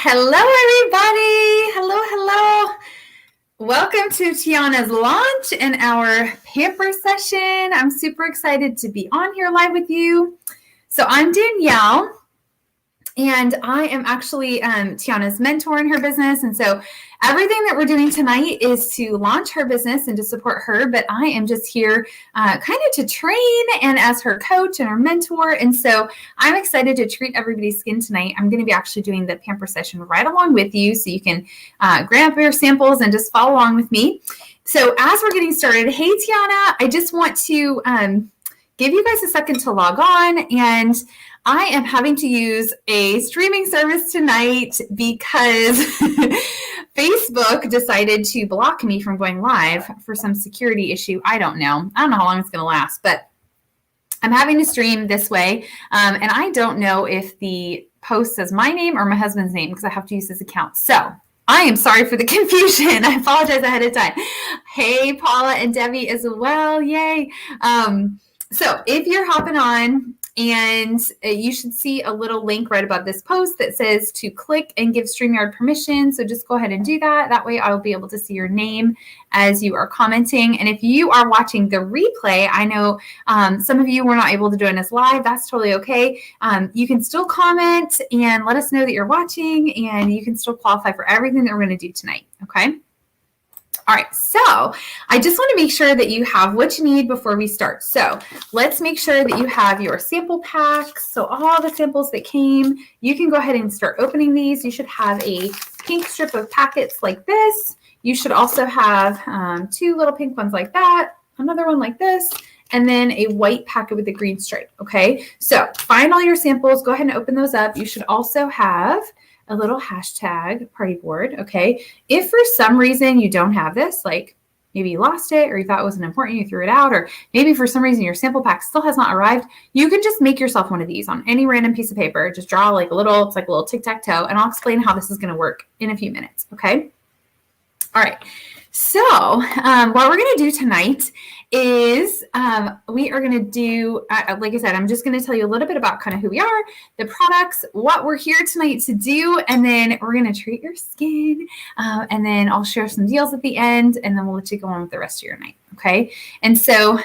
Hello, everybody. Hello. Welcome to Tiana's launch and our pamper session. I'm super excited to be on here live with you. So I'm Danielle, and I am actually Tiana's mentor in her business. And so everything that we're doing tonight is to launch her business and to support her. But I am just here kind of to train and as her coach and her mentor. And so I'm excited to treat everybody's skin tonight. I'm going to be actually doing the pamper session right along with you. So you can grab your samples and just follow along with me. So as we're getting started, hey, Tiana, I just want to give you guys a second to log on. And I am having to use a streaming service tonight because Facebook decided to block me from going live for some security issue. I don't know how long it's going to last, but I'm having to stream this way. And I don't know if the post says my name or my husband's name because I have to use his account. So I am sorry for the confusion. I apologize ahead of time. Hey, Paula and Debbie as well. Yay. So if you're hopping on, and you should see a little link right above this post that says to click and give StreamYard permission. So just go ahead and do that. That way I'll be able to see your name as you are commenting. And if you are watching the replay, I know some of you were not able to join us live. That's totally okay. You can still comment and let us know that you're watching, and you can still qualify for everything that we're going to do tonight. Okay. All right, so I just want to make sure that you have what you need before we start. So let's make sure that you have your sample packs. So all the samples that came, you can go ahead and start opening these. You should have a pink strip of packets like this. You should also have two little pink ones like that, another one like this, and then a white packet with a green stripe, okay? So find all your samples. Go ahead and open those up. You should also have a little hashtag party board, okay? If for some reason you don't have this, like maybe you lost it or you thought it wasn't important, you threw it out, or maybe for some reason your sample pack still has not arrived, you can just make yourself one of these on any random piece of paper. Just draw like a little, it's like a little tic-tac-toe, and I'll explain how this is going to work in a few minutes, okay? All right. So what we're going to do tonight is we are going to do, like I said, I'm just going to tell you a little bit about kind of who we are, the products, what we're here tonight to do, and then we're going to treat your skin, and then I'll share some deals at the end, and then we'll let you go on with the rest of your night, okay? And so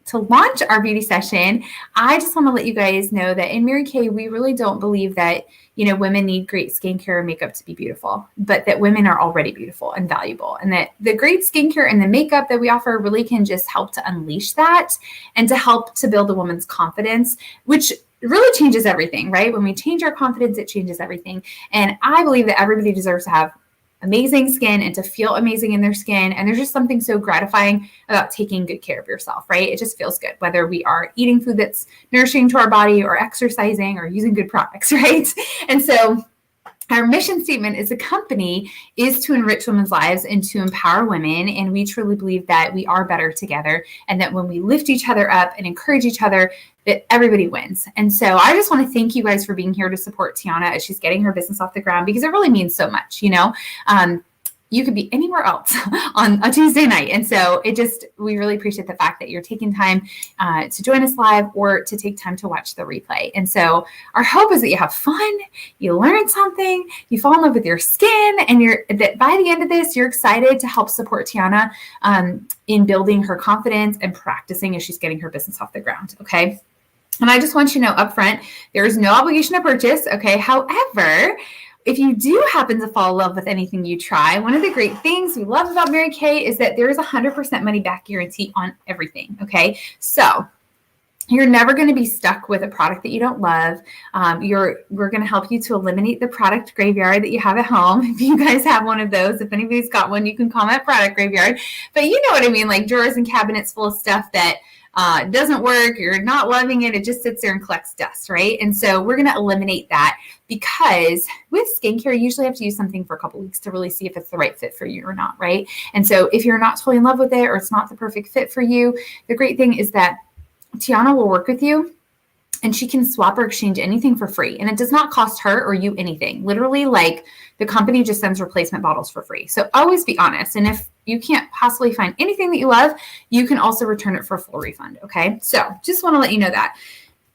to launch our beauty session, I just want to let you guys know that in Mary Kay, we really don't believe that, you know, women need great skincare and makeup to be beautiful, but that women are already beautiful and valuable, and that the great skincare and the makeup that we offer really can just help to unleash that and to help to build a woman's confidence, which really changes everything, right? When we change our confidence, it changes everything. And I believe that everybody deserves to have amazing skin and to feel amazing in their skin. And there's just something so gratifying about taking good care of yourself, right? It just feels good, whether we are eating food that's nourishing to our body or exercising or using good products, right? And so our mission statement as a company is to enrich women's lives and to empower women. And we truly believe that we are better together, and that when we lift each other up and encourage each other, that everybody wins. And so I just want to thank you guys for being here to support Tiana as she's getting her business off the ground, because it really means so much, you know. You could be anywhere else on a Tuesday night. And so we really appreciate the fact that you're taking time to join us live or to take time to watch the replay. And so our hope is that you have fun, you learn something, you fall in love with your skin, and that by the end of this, you're excited to help support Tiana in building her confidence and practicing as she's getting her business off the ground, okay? And I just want you to know up front, there is no obligation to purchase, okay? However, if you do happen to fall in love with anything you try, one of the great things we love about Mary Kay is that there is a 100% money back guarantee on everything, okay? So you're never going to be stuck with a product that you don't love. We're going to help you to eliminate the product graveyard that you have at home. If you guys have one of those, if anybody's got one, you can comment product graveyard. But you know what I mean, like drawers and cabinets full of stuff that doesn't work, you're not loving it, it just sits there and collects dust, right? And so we're going to eliminate that, because with skincare, you usually have to use something for a couple weeks to really see if it's the right fit for you or not, right? And so if you're not totally in love with it, or it's not the perfect fit for you, the great thing is that Tiana will work with you, and she can swap or exchange anything for free. And it does not cost her or you anything. Literally, like, the company just sends replacement bottles for free. So always be honest. And if you can't possibly find anything that you love, you can also return it for a full refund, okay? So just want to let you know that.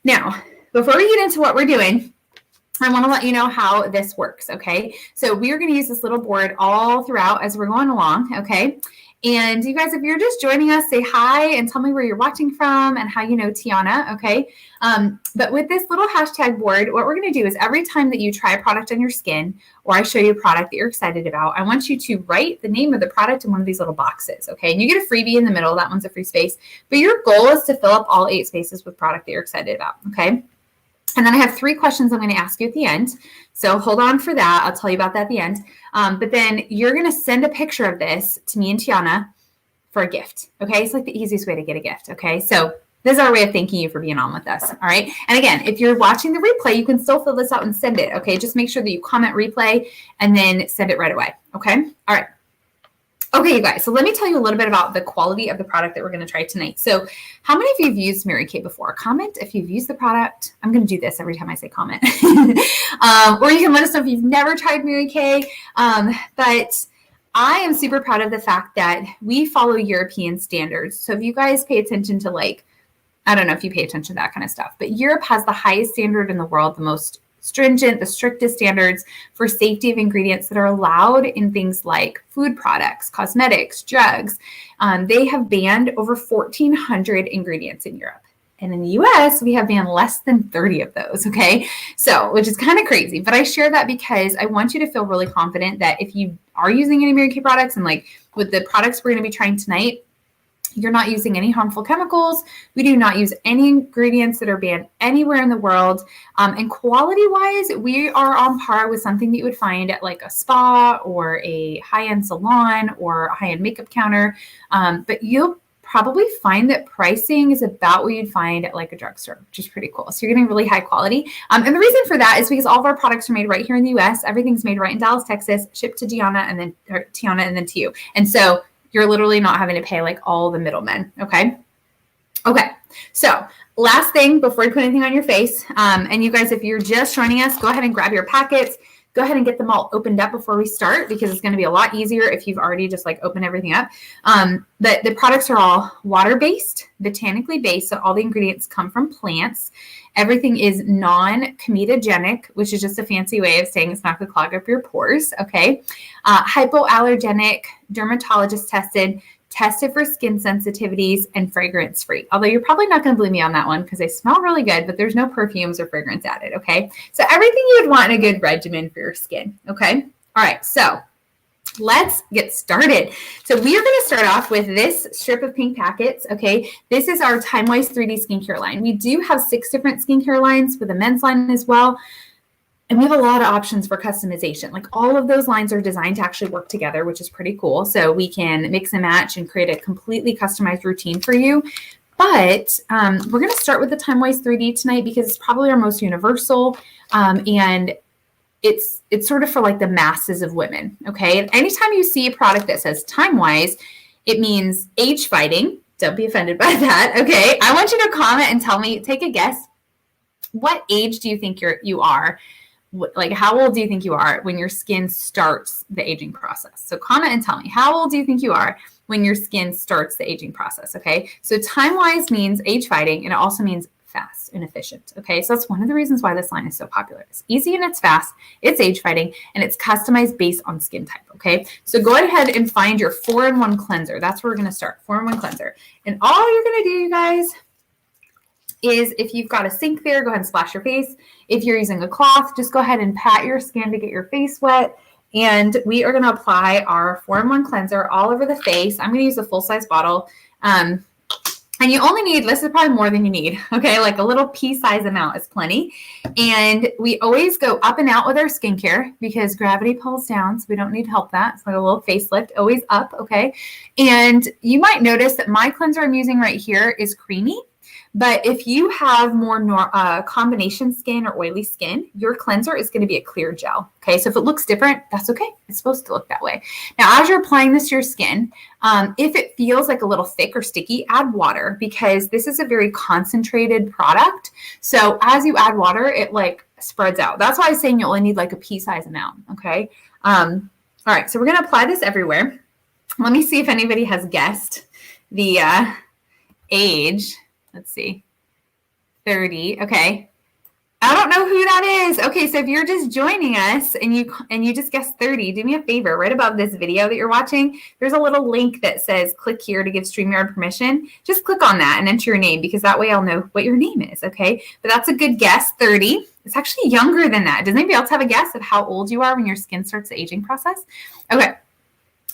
Now, before we get into what we're doing, I want to let you know how this works, okay? So we are going to use this little board all throughout as we're going along, okay? And you guys, if you're just joining us, say hi and tell me where you're watching from and how you know Tiana, okay? But with this little hashtag board, what we're going to do is every time that you try a product on your skin or I show you a product that you're excited about, I want you to write the name of the product in one of these little boxes, okay? And you get a freebie in the middle. That one's a free space. But your goal is to fill up all 8 spaces with product that you're excited about, okay? And then I have 3 questions I'm going to ask you at the end. So hold on for that. I'll tell you about that at the end. But then you're going to send a picture of this to me and Tiana for a gift. Okay. It's like the easiest way to get a gift. Okay. So this is our way of thanking you for being on with us. All right. And again, if you're watching the replay, you can still fill this out and send it. Okay. Just make sure that you comment replay and then send it right away. Okay. All right. Okay, you guys, so let me tell you a little bit about the quality of the product that we're going to try tonight. So how many of you have used Mary Kay before? Comment if you've used the product. I'm going to do this every time I say comment. Or you can let us know if you've never tried Mary Kay. But I am super proud of the fact that we follow European standards. So if you guys pay attention to I don't know if you pay attention to that kind of stuff, but Europe has the highest standard in the world, the most stringent, the strictest standards for safety of ingredients that are allowed in things like food products, cosmetics, drugs. They have banned over 1,400 ingredients in Europe. And in the US, we have banned less than 30 of those, okay? So, which is kind of crazy. But I share that because I want you to feel really confident that if you are using any Mary Kay products and with the products we're going to be trying tonight, you're not using any harmful chemicals. We do not use any ingredients that are banned anywhere in the world. And quality-wise, we are on par with something that you would find at a spa or a high-end salon or a high-end makeup counter. But you'll probably find that pricing is about what you'd find at a drugstore, which is pretty cool. So you're getting really high quality. And the reason for that is because all of our products are made right here in the US. Everything's made right in Dallas, Texas, shipped to Tiana and then to you. And so you're literally not having to pay all the middlemen. Okay. Okay. So last thing before you put anything on your face, and you guys, if you're just joining us, go ahead and grab your packets. Go ahead and get them all opened up before we start because it's going to be a lot easier if you've already just opened everything up. But the products are all water-based, botanically based. So all the ingredients come from plants. Everything is non-comedogenic, which is just a fancy way of saying it's not going to clog up your pores. Okay. Hypoallergenic, dermatologist tested for skin sensitivities, and fragrance free. Although you're probably not going to believe me on that one because they smell really good, but there's no perfumes or fragrance added. Okay. So everything you would want in a good regimen for your skin. Okay. All right. So let's get started. So we are going to start off with this strip of pink packets. Okay. This is our Timewise 3D skincare line. We do have 6 different skincare lines with a men's line as well. And we have a lot of options for customization. All of those lines are designed to actually work together, which is pretty cool. So we can mix and match and create a completely customized routine for you. But we're going to start with the Timewise 3D tonight because it's probably our most universal. And it's sort of for the masses of women. Okay. And anytime you see a product that says Timewise, it means age fighting. Don't be offended by that. Okay. I want you to comment and tell me, take a guess. What age do you think you are? How old do you think you are when your skin starts the aging process? So comment and tell me, how old do you think you are when your skin starts the aging process? Okay. So Timewise means age fighting, and it also means fast and efficient. Okay. So that's one of the reasons why this line is so popular. It's easy and it's fast, it's age fighting, and it's customized based on skin type. Okay. So go ahead and find your 4-in-1 cleanser. That's where we're going to start. 4-in-1 cleanser. And all you're going to do, you guys, is if you've got a sink there, go ahead and splash your face. If you're using a cloth, just go ahead and pat your skin to get your face wet. And we are going to apply our 4-in-1 cleanser all over the face. I'm going to use a full-size bottle. And you only need, this is probably more than you need, okay? A little pea-size amount is plenty. And we always go up and out with our skincare because gravity pulls down, so we don't need help that. It's like a little facelift, always up, okay? And you might notice that my cleanser I'm using right here is creamy. But if you have more combination skin or oily skin, your cleanser is going to be a clear gel. Okay, so if it looks different, that's okay. It's supposed to look that way. Now, as you're applying this to your skin, if it feels a little thick or sticky, add water because this is a very concentrated product. So as you add water, it spreads out. That's why I was saying you only need a pea-size amount. Okay. All right, so we're going to apply this everywhere. Let me see if anybody has guessed the age. Let's see, 30. Okay. I don't know who that is. Okay, so if you're just joining us and you just guessed 30, do me a favor. Right above this video that you're watching, there's a little link that says click here to give StreamYard permission. Just click on that and enter your name, because that way I'll know what your name is, okay? But that's a good guess, 30. It's actually younger than that. Does anybody else have a guess of how old you are when your skin starts the aging process? Okay.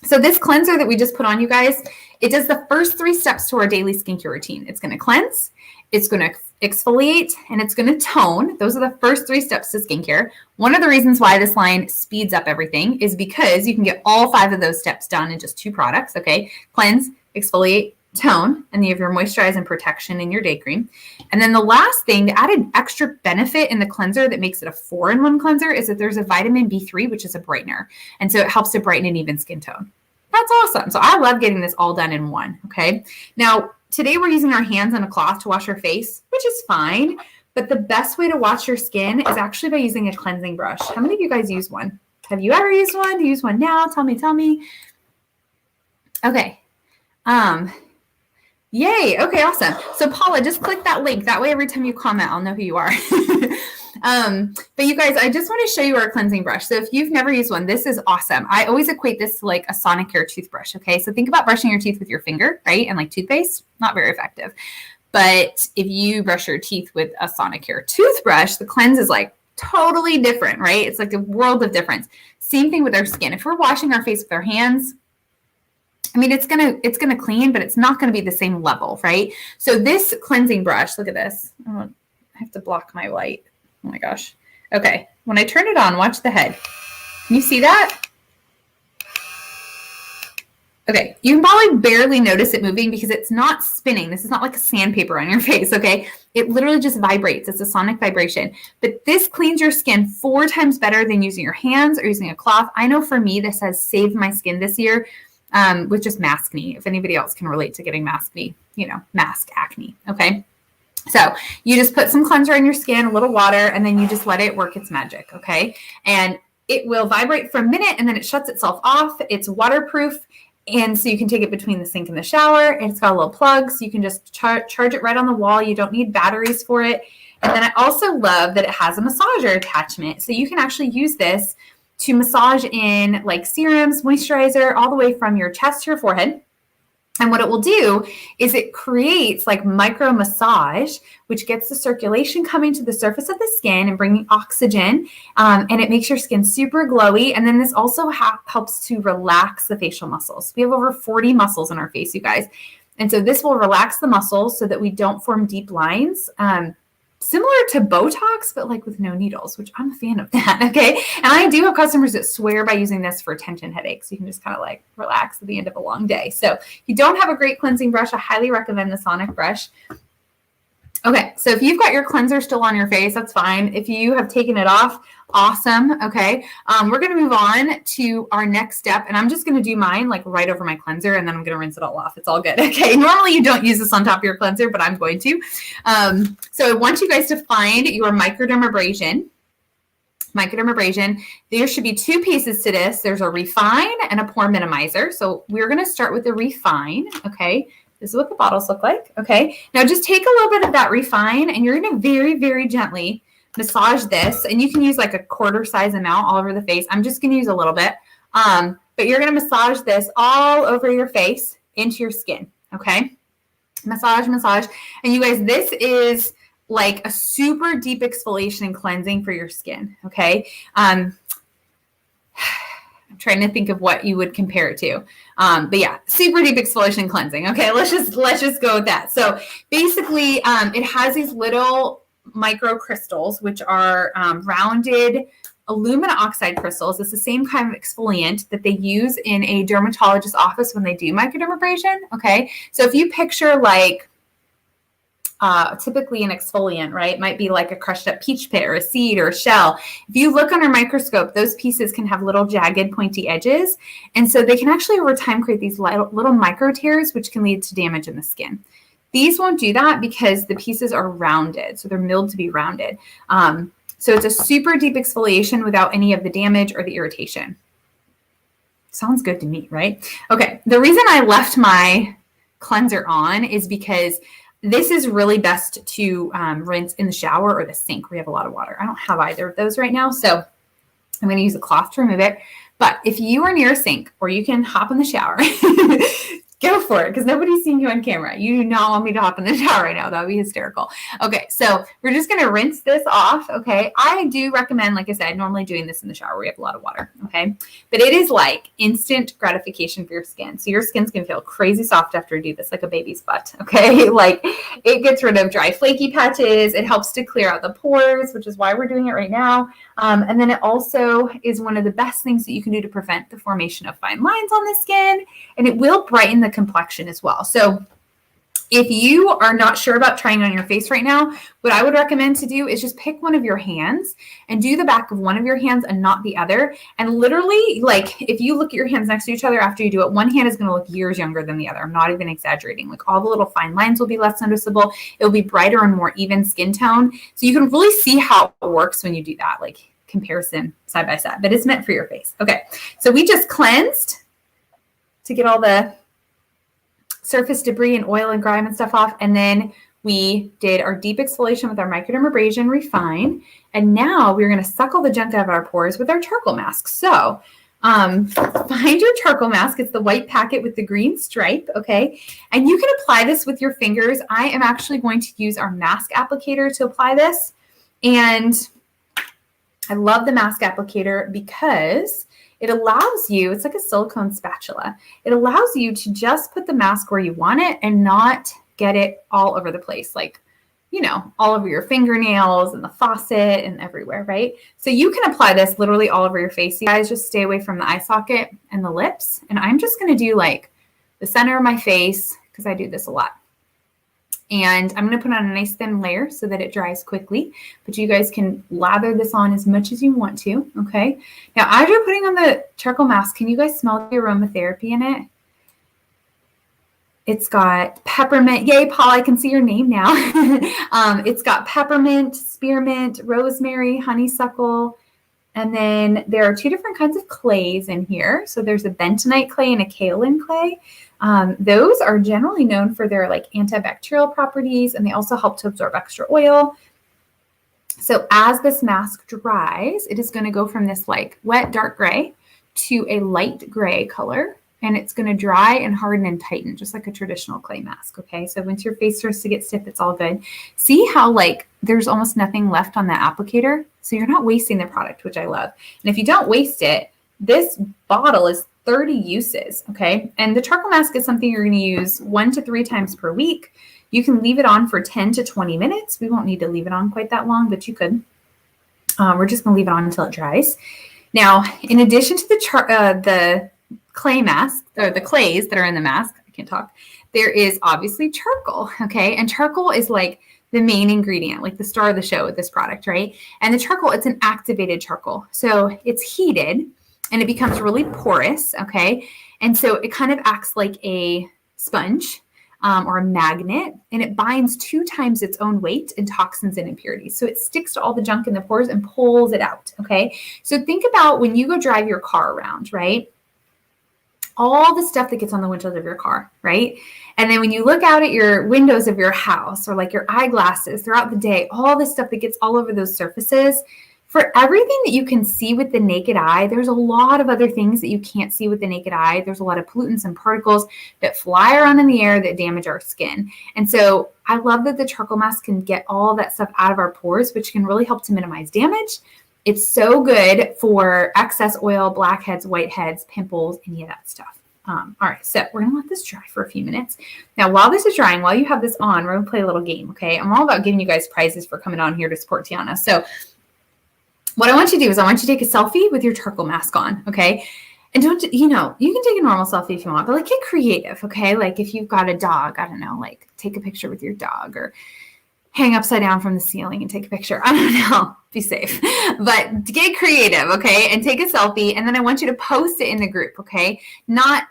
So this cleanser that we just put on, you guys, it does the first 3 steps to our daily skincare routine. It's going to cleanse, it's going to exfoliate, and it's going to tone. Those are the first 3 steps to skincare. One of the reasons why this line speeds up everything is because you can get all 5 of those steps done in just 2 products, okay? Cleanse, exfoliate, tone, and you have your moisturize and protection in your day cream. And then the last thing, the added extra benefit in the cleanser that makes it a 4-in-1 cleanser is that there's a vitamin B3, which is a brightener. And so it helps to brighten an even skin tone. That's awesome. So I love getting this all done in one, okay? Now, today we're using our hands and a cloth to wash our face, which is fine. But the best way to wash your skin is actually by using a cleansing brush. How many of you guys use one? Have you ever used one? Do you use one now? Tell me. Okay. Yay. Okay, awesome. So Paula, just click that link. That way every time you comment, I'll know who you are. But you guys, I just want to show you our cleansing brush. So if you've never used one, this is awesome. I always equate this to like a Sonicare toothbrush. Okay. So think about brushing your teeth with your finger, right? And like toothpaste, not very effective. But if you brush your teeth with a Sonicare toothbrush, the cleanse is like totally different, right? It's like a world of difference. Same thing with our skin. If we're washing our face with our hands, I mean, it's gonna clean, but it's not gonna be the same level, right? So this cleansing brush, look at this. Oh, I have to block my light. Oh my gosh. Okay, when I turn it on, watch the head. Can you see that? Okay, you can probably barely notice it moving because it's not spinning. This is not like a sandpaper on your face, okay? It literally just vibrates. It's a sonic vibration. But this cleans your skin 4 times better than using your hands or using a cloth. I know for me, this has saved my skin this year. With just maskne. If anybody else can relate to getting maskne, mask acne, okay? So you just put some cleanser in your skin, a little water, and then you just let it work its magic, okay? And it will vibrate for a minute, and then it shuts itself off. It's waterproof, and so you can take it between the sink and the shower. And it's got a little plug, so you can just charge it right on the wall. You don't need batteries for it. And then I also love that it has a massager attachment, so you can actually use this to massage in like serums, moisturizer, all the way from your chest to your forehead. And what it will do is it creates like micro massage, which gets the circulation coming to the surface of the skin and bringing oxygen. And it makes your skin super glowy. And then this also helps to relax the facial muscles. We have over 40 muscles in our face, you guys. And so this will relax the muscles so that we don't form deep lines. Similar to Botox, but like with no needles, which I'm a fan of that, okay? And I do have customers that swear by using this for tension headaches. You can just kind of like relax at the end of a long day. So if you don't have a great cleansing brush, I highly recommend the Sonic brush. Okay, so if you've got your cleanser still on your face, that's fine. If you have taken it off, awesome, okay? We're gonna move on to our next step, and I'm just gonna do mine like right over my cleanser, and then I'm gonna rinse it all off. It's all good, okay? Normally you don't use this on top of your cleanser, but I'm going to. So I want you guys to find your microdermabrasion. There should be 2 pieces to this. There's a refine and a pore minimizer. So we're gonna start with the refine, okay? This is what the bottles look like, okay? Now just take a little bit of that refine, and you're gonna very, very gently massage this, and you can use like a quarter size amount all over the face. I'm just gonna use a little bit, but you're gonna massage this all over your face into your skin, okay? Massage. And you guys, this is like a super deep exfoliation and cleansing for your skin, okay? I'm trying to think of what you would compare it to. But yeah, super deep exfoliation and cleansing. Okay, let's just go with that. So basically, it has these little micro crystals, which are rounded alumina oxide crystals. It's the same kind of exfoliant that they use in a dermatologist's office when they do microdermabrasion. Okay, so if you picture like typically an exfoliant, right? Might be like a crushed up peach pit or a seed or a shell. If you look under a microscope, those pieces can have little jagged pointy edges. And so they can actually over time create these little micro tears, which can lead to damage in the skin. These won't do that because the pieces are rounded. So they're milled to be rounded. So it's a super deep exfoliation without any of the damage or the irritation. Sounds good to me, right? Okay. The reason I left my cleanser on is because This is really best to rinse in the shower or the sink where you have a lot of water. I don't have either of those right now, so I'm going to use a cloth to remove it. But if you are near a sink or you can hop in the shower, go for it, because nobody's seeing you on camera. You do not want me to hop in the shower right now. That would be hysterical. Okay, so we're just going to rinse this off, okay? I do recommend, like I said, normally doing this in the shower where you have a lot of water, okay? But it is like instant gratification for your skin. So your skin's going to feel crazy soft after you do this, like a baby's butt, okay? Like it gets rid of dry, flaky patches. It helps to clear out the pores, which is why we're doing it right now. And then it also is one of the best things that you can do to prevent the formation of fine lines on the skin, and it will brighten the complexion as well. So if you are not sure about trying it on your face right now, what I would recommend to do is just pick one of your hands and do the back of one of your hands and not the other. And literally, like if you look at your hands next to each other after you do it, one hand is going to look years younger than the other. I'm not even exaggerating. Like all the little fine lines will be less noticeable. It will be brighter and more even skin tone. So you can really see how it works when you do that, like comparison side by side, but it's meant for your face. Okay. So we just cleansed to get all the surface debris and oil and grime and stuff off. And then we did our deep exfoliation with our microdermabrasion refine. And now we're going to suck all the junk out of our pores with our charcoal mask. So find your charcoal mask. It's the white packet with the green stripe. Okay. And you can apply this with your fingers. I am actually going to use our mask applicator to apply this. And I love the mask applicator because it allows you, it's like a silicone spatula. It allows you to just put the mask where you want it and not get it all over the place. Like, you know, all over your fingernails and the faucet and everywhere, right? So you can apply this literally all over your face. You guys just stay away from the eye socket and the lips. And I'm just going to do like the center of my face because I do this a lot. And I'm going to put on a nice thin layer so that it dries quickly. But you guys can lather this on as much as you want to, okay? Now, as you're putting on the charcoal mask, can you guys smell the aromatherapy in it? It's got peppermint. Yay, Paul, I can see your name now. It's got peppermint, spearmint, rosemary, honeysuckle. And then there are two different kinds of clays in here. So there's a bentonite clay and a kaolin clay. Those are generally known for their like antibacterial properties, and they also help to absorb extra oil. So as this mask dries, it is going to go from this like wet dark gray to a light gray color, and it's going to dry and harden and tighten just like a traditional clay mask. Okay, so once your face starts to get stiff, it's all good. See how like there's almost nothing left on the applicator? So you're not wasting the product, which I love. And if you don't waste it, this bottle is 30 uses, okay? And the charcoal mask is something you're going to use 1 to 3 times per week. You can leave it on for 10 to 20 minutes. We won't need to leave it on quite that long, but you could. We're just going to leave it on until it dries. Now, in addition to the clay mask, or the clays that are in the mask, I can't talk, there is obviously charcoal, okay? And charcoal is like the main ingredient, like the star of the show with this product, right? And the charcoal, it's an activated charcoal. So it's heated and it becomes really porous, okay? And so it kind of acts like a sponge or a magnet, and it binds 2 times its own weight in toxins and impurities. So it sticks to all the junk in the pores and pulls it out, okay? So think about when you go drive your car around, right? All the stuff that gets on the windshield of your car, right? And then when you look out at your windows of your house or like your eyeglasses throughout the day, all the stuff that gets all over those surfaces, for everything that you can see with the naked eye, there's a lot of other things that you can't see with the naked eye. There's a lot of pollutants and particles that fly around in the air that damage our skin. And so I love that the charcoal mask can get all that stuff out of our pores, which can really help to minimize damage. It's so good for excess oil, blackheads, whiteheads, pimples, any of that stuff. All right, so we're going to let this dry for a few minutes. Now, while this is drying, while you have this on, we're going to play a little game, okay? I'm all about giving you guys prizes for coming on here to support Tiana. So what I want you to do is I want you to take a selfie with your charcoal mask on, okay? And don't, you know, you can take a normal selfie if you want, but like get creative, okay? Like if you've got a dog, I don't know, like take a picture with your dog or hang upside down from the ceiling and take a picture. I don't know, be safe, but get creative, okay? And take a selfie. And then I want you to post it in the group, okay? Not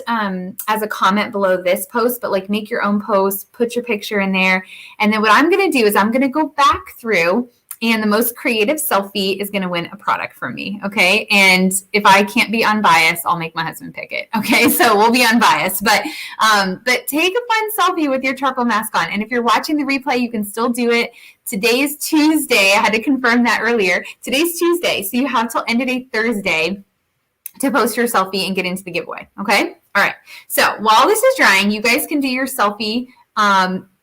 as a comment below this post, but like make your own post, put your picture in there. And then what I'm going to do is I'm going to go back through And the most creative selfie is going to win a product from me. Okay. And if I can't be unbiased, I'll make my husband pick it. Okay. So we'll be unbiased, but take a fun selfie with your charcoal mask on. And if you're watching the replay, you can still do it. Today is Tuesday. I had to confirm that earlier. Today's Tuesday. So you have till end of day Thursday to post your selfie and get into the giveaway. Okay. All right. So while this is drying, you guys can do your selfie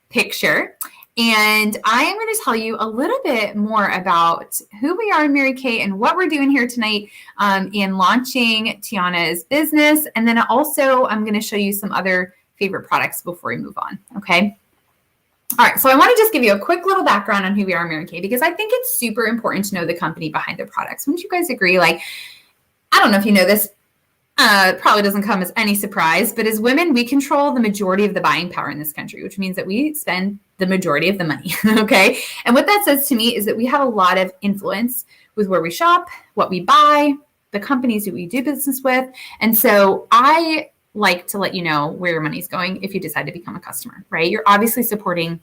picture. And I am going to tell you a little bit more about who we are in Mary Kay and what we're doing here tonight in launching Tiana's business. And then also I'm going to show you some other favorite products before we move on. Okay. All right. So I want to just give you a quick little background on who we are in Mary Kay, because I think it's super important to know the company behind the products. Wouldn't you guys agree? Like, I don't know if you know this. Probably doesn't come as any surprise, but as women, we control the majority of the buying power in this country, which means that we spend the majority of the money. Okay. And what that says to me is that we have a lot of influence with where we shop, what we buy, the companies that we do business with. And so I like to let you know where your money's going if you decide to become a customer, right? You're obviously supporting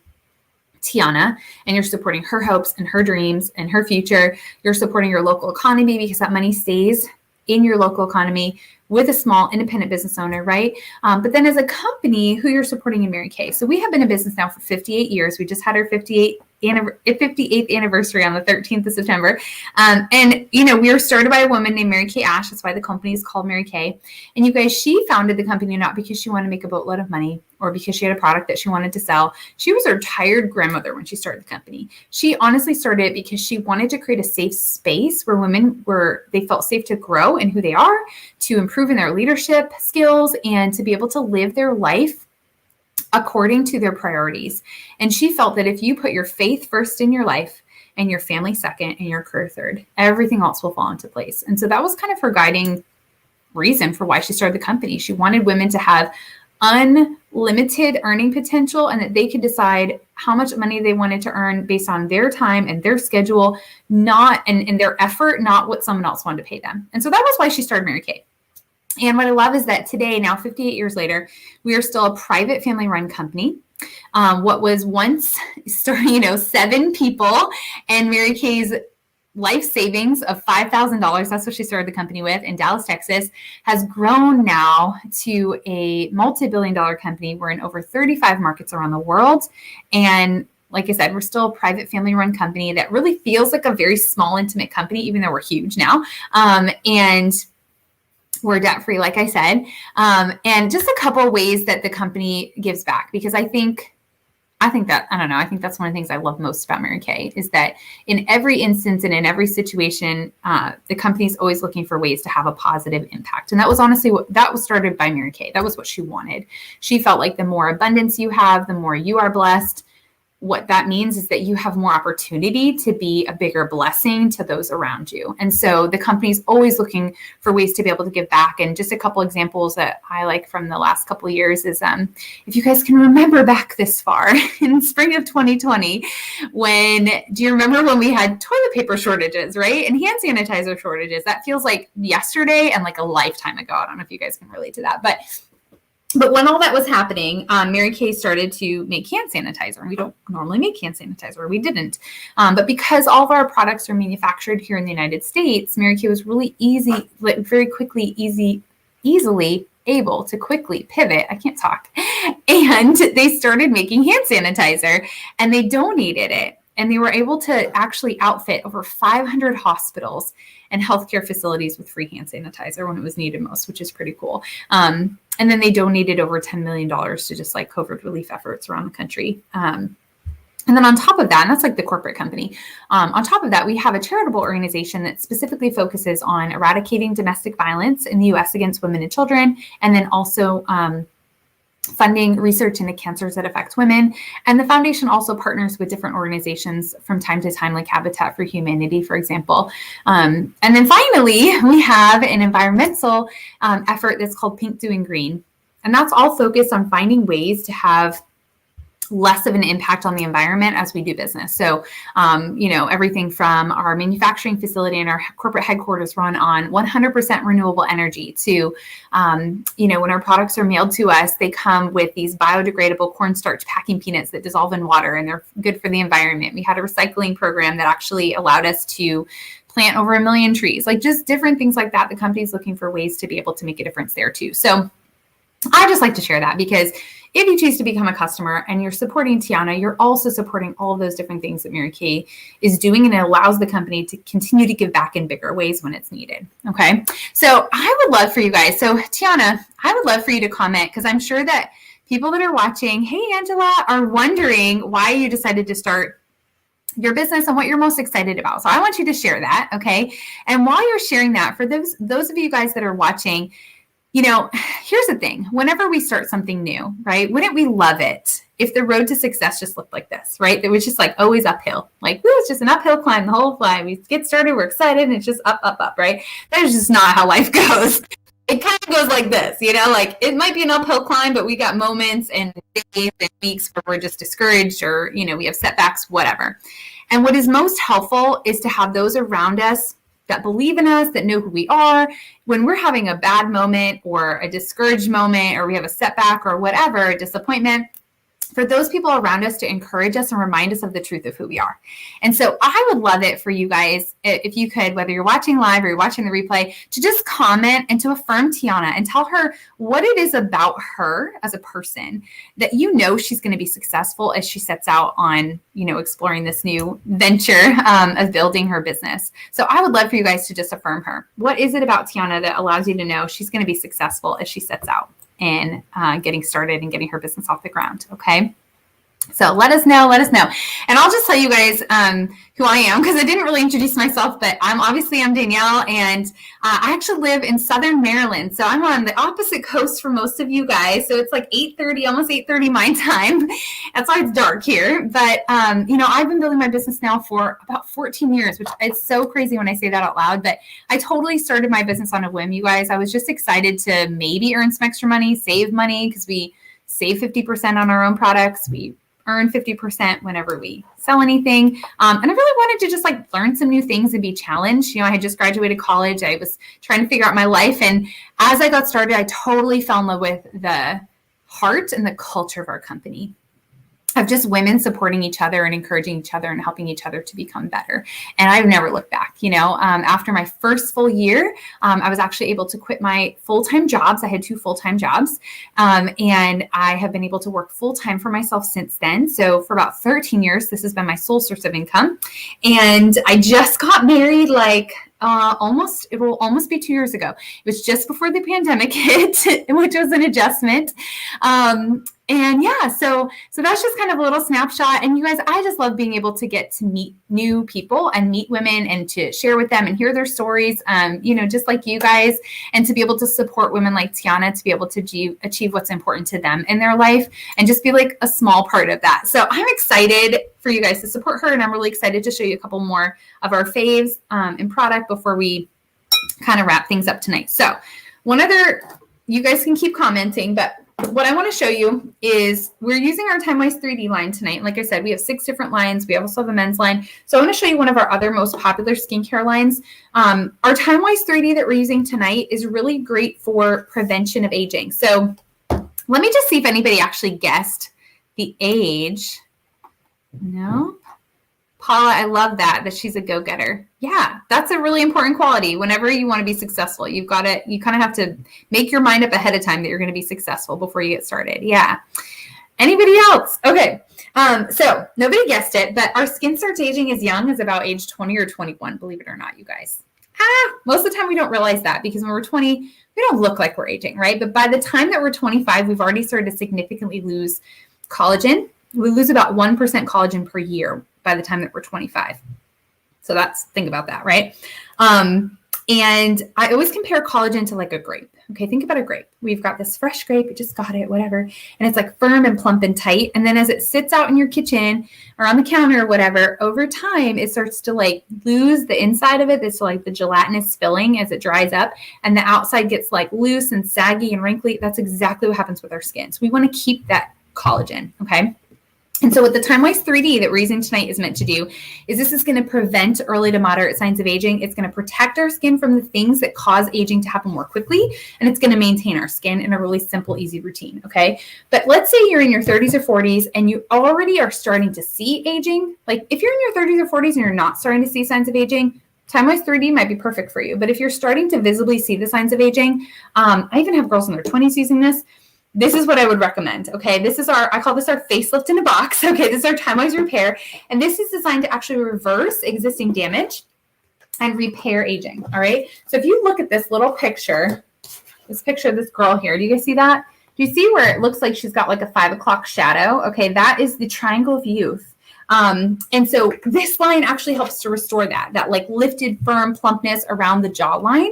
Tiana and you're supporting her hopes and her dreams and her future. You're supporting your local economy because that money stays in your local economy with a small independent business owner, right? But then as a company, who you're supporting in Mary Kay. So we have been in business now for 58 years. We just had our 58th anniversary on the 13th of September. And, you know, we were started by a woman named Mary Kay Ash. That's why the company is called Mary Kay. And you guys, she founded the company not because she wanted to make a boatload of money or because she had a product that she wanted to sell. She was a retired grandmother when she started the company. She honestly started it because she wanted to create a safe space where women they felt safe to grow in who they are, to improve in their leadership skills, and to be able to live their life according to their priorities. And she felt that if you put your faith first in your life and your family second and your career third, everything else will fall into place. And so that was kind of her guiding reason for why she started the company. She wanted women to have unlimited earning potential and that they could decide how much money they wanted to earn based on their time and their schedule, and their effort, not what someone else wanted to pay them. And so that was why she started Mary Kay. And what I love is that today, now 58 years later, we are still a private family-run company. What was once 7 people, and Mary Kay's life savings of $5,000, that's what she started the company with in Dallas, Texas, has grown now to a multi-billion-dollar company. We're in over 35 markets around the world. And like I said, we're still a private family-run company that really feels like a very small, intimate company, even though we're huge now. And we're debt-free, like I said. And just a couple of ways that the company gives back, because I think that's one of the things I love most about Mary Kay is that in every instance and in every situation, the company is always looking for ways to have a positive impact. And that was honestly that was started by Mary Kay. That was what she wanted. She felt like the more abundance you have, the more you are blessed. What that means is that you have more opportunity to be a bigger blessing to those around you. And so the company's always looking for ways to be able to give back. And just a couple examples that I like from the last couple of years is if you guys can remember back this far in spring of 2020, do you remember when we had toilet paper shortages, right? And hand sanitizer shortages? That feels like yesterday and like a lifetime ago. I don't know if you guys can relate to that, But when all that was happening, Mary Kay started to make hand sanitizer. We don't normally make hand sanitizer. We didn't. But because all of our products are manufactured here in the United States, Mary Kay was really easily able to quickly pivot. I can't talk. And they started making hand sanitizer and they donated it. And they were able to actually outfit over 500 hospitals and healthcare facilities with free hand sanitizer when it was needed most, which is pretty cool. And then they donated over $10 million to just like COVID relief efforts around the country. And then on top of that, and that's like the corporate company, on top of that, we have a charitable organization that specifically focuses on eradicating domestic violence in the U.S. against women and children, and then also funding research into cancers that affect women. And the foundation also partners with different organizations from time to time, like Habitat for Humanity, for example. And then finally, we have an environmental effort that's called Pink Doing Green. And that's all focused on finding ways to have less of an impact on the environment as we do business. So, everything from our manufacturing facility and our corporate headquarters run on 100% renewable energy to, when our products are mailed to us, they come with these biodegradable cornstarch packing peanuts that dissolve in water and they're good for the environment. We had a recycling program that actually allowed us to plant over 1 million trees, like just different things like that. The company's looking for ways to be able to make a difference there too. So I just like to share that because if you choose to become a customer and you're supporting Tiana, you're also supporting all of those different things that Mary Kay is doing, and it allows the company to continue to give back in bigger ways when it's needed. Okay. So I would love for you guys. So Tiana, I would love for you to comment because I'm sure that people that are watching, hey, Angela, are wondering why you decided to start your business and what you're most excited about. So I want you to share that. Okay. And while you're sharing that, for those of you guys that are watching, here's the thing. Whenever we start something new, right? Wouldn't we love it if the road to success just looked like this, right? It was just like always uphill. Like, it's just an uphill climb the whole time. We get started, we're excited, and it's just up, up, up, right? That is just not how life goes. It kind of goes like this, like it might be an uphill climb, but we got moments and days and weeks where we're just discouraged or, we have setbacks, whatever. And what is most helpful is to have those around us that believe in us, that know who we are. When we're having a bad moment or a discouraged moment, or we have a setback or whatever, a disappointment, for those people around us to encourage us and remind us of the truth of who we are. And so I would love it for you guys, if you could, whether you're watching live or you're watching the replay, to just comment and to affirm Tiana and tell her what it is about her as a person that she's going to be successful as she sets out on, exploring this new venture of building her business. So I would love for you guys to just affirm her. What is it about Tiana that allows you to know she's going to be successful as she sets out and getting started and getting her business off the ground? Okay. So let us know. And I'll just tell you guys who I am, because I didn't really introduce myself, but I'm Danielle, and I actually live in Southern Maryland. So I'm on the opposite coast from most of you guys. So it's like 8:30, almost 8:30 my time. That's why it's dark here. But, I've been building my business now for about 14 years, which is so crazy when I say that out loud. But I totally started my business on a whim, you guys. I was just excited to maybe earn some extra money, save money, because we save 50% on our own products. We earn 50% whenever we sell anything. And I really wanted to just learn some new things and be challenged. I had just graduated college. I was trying to figure out my life. And as I got started, I totally fell in love with the heart and the culture of our company, of just women supporting each other and encouraging each other and helping each other to become better. And I've never looked back. After my first full year, I was actually able to quit my full-time jobs. I had 2 full-time jobs. And I have been able to work full-time for myself since then. So for about 13 years, this has been my sole source of income. And I just got married it will almost be 2 years ago. It was just before the pandemic hit, which was an adjustment. So that's just kind of a little snapshot. And you guys, I just love being able to get to meet new people and meet women and to share with them and hear their stories, just like you guys, and to be able to support women like Tiana to be able to achieve what's important to them in their life and just be like a small part of that. So I'm excited for you guys to support her. And I'm really excited to show you a couple more of our faves in product before we kind of wrap things up tonight. So you guys can keep commenting, but what I want to show you is we're using our Timewise 3D line tonight. Like I said, we have 6 different lines. We also have a men's line. So I want to show you one of our other most popular skincare lines. Our Timewise 3D that we're using tonight is really great for prevention of aging. So let me just see if anybody actually guessed the age. No? Paula, I love that she's a go-getter. Yeah, that's a really important quality. Whenever you want to be successful, you kind of have to make your mind up ahead of time that you're going to be successful before you get started. Yeah. Anybody else? Okay. So nobody guessed it, but our skin starts aging as young as about age 20 or 21, believe it or not, you guys. Most of the time we don't realize that because when we're 20, we don't look like we're aging, right? But by the time that we're 25, we've already started to significantly lose collagen. We lose about 1% collagen per year by the time that we're 25. So think about that, right? And I always compare collagen to like a grape. Okay, think about a grape. We've got this fresh grape, you just got it, whatever. And it's like firm and plump and tight. And then as it sits out in your kitchen or on the counter or whatever, over time, it starts to lose the inside of it. It's like the gelatinous filling as it dries up. And the outside gets loose and saggy and wrinkly. That's exactly what happens with our skin. So we want to keep that collagen, okay? And so what the Timewise 3D that we're using tonight is meant to do is this is going to prevent early to moderate signs of aging. It's going to protect our skin from the things that cause aging to happen more quickly, and it's going to maintain our skin in a really simple, easy routine, okay? But let's say you're in your 30s or 40s and you already are starting to see aging. Like if you're in your 30s or 40s and you're not starting to see signs of aging, Timewise 3D might be perfect for you. But if you're starting to visibly see the signs of aging, I even have girls in their 20s using this. This is what I would recommend, okay? This is I call this our facelift in a box, okay? This is our Timewise repair, and this is designed to actually reverse existing damage and repair aging, all right? So if you look at this little picture, this picture of this girl here, do you guys see that? Do you see where it looks like she's got like a 5 o'clock shadow? Okay, that is the triangle of youth. And so this line actually helps to restore that like lifted, firm plumpness around the jawline.